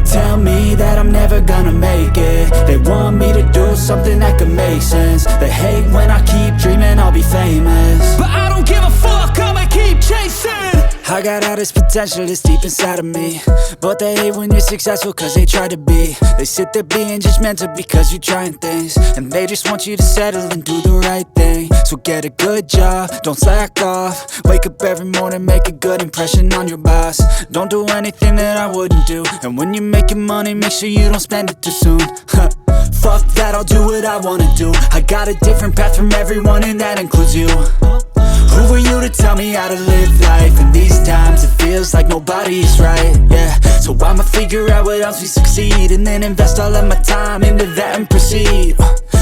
tell me that I'm never gonna make it. They want me to do something that could make sense. They hate when I keep dreaming I'll be famous, but I don't give a fuck, I'ma keep chasing. I got all this potential that's deep inside of me, but they hate when you're successful cause they try to be. They sit there being judgmental because you're trying things, and they just want you to settle and do the right thing. So get a good job, don't slack off. Wake up every morning, make a good impression on your boss. Don't do anything that I wouldn't do, and when you're making money, make sure you don't spend it too soon. Fuck that, I'll do what I wanna do. I got a different path from everyone, and that includes you. Who are you to tell me how to live life? In these times it feels like nobody's right, yeah. So I'ma figure out what else we succeed, and then invest all of my time into that and proceed.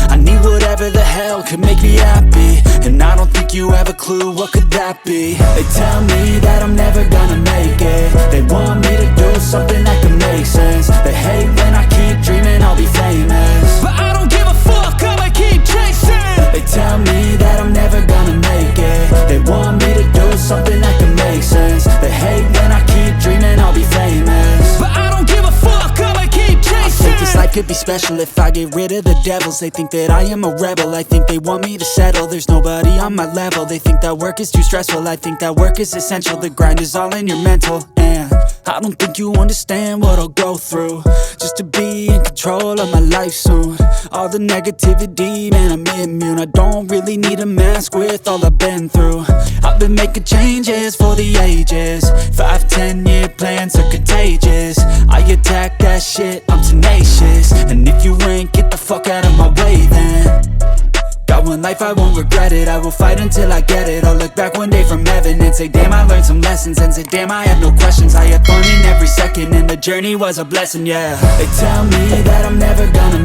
I need whatever the hell could make me happy, and I don't think you have a clue what could that be. They tell me that I'm never gonna make it. They want me to do something that could make sense. They hate when I keep dreaming I'll be famous, but I don't give a fuck, I'ma keep chasing. They tell me that I'm never gonna make it. They want me to do something that can make sense. They hate when I keep dreaming I'll be famous, but I don't give a fuck, I'ma keep chasing. I think this life could be special if I get rid of the devils. They think that I am a rebel, I think they want me to settle. There's nobody on my level. They think that work is too stressful, I think that work is essential. The grind is all in your mental, and I don't think you understand what I'll go through just to be in control of my life soon. All the negativity, man, I'm immune. I don't really need a mask with all I've been through. I've been making changes for the ages. 5-10 year plans are contagious. I attack that shit, I'm tenacious. And if you ain't, get the fuck out of my way then. Got one life, I won't regret it. I will fight until I get it. I'll look back one day from heaven and say, damn, I learned some lessons. And say, damn, I have no questions. I had fun in every second, and the journey was a blessing, yeah. They tell me that I'm never gonna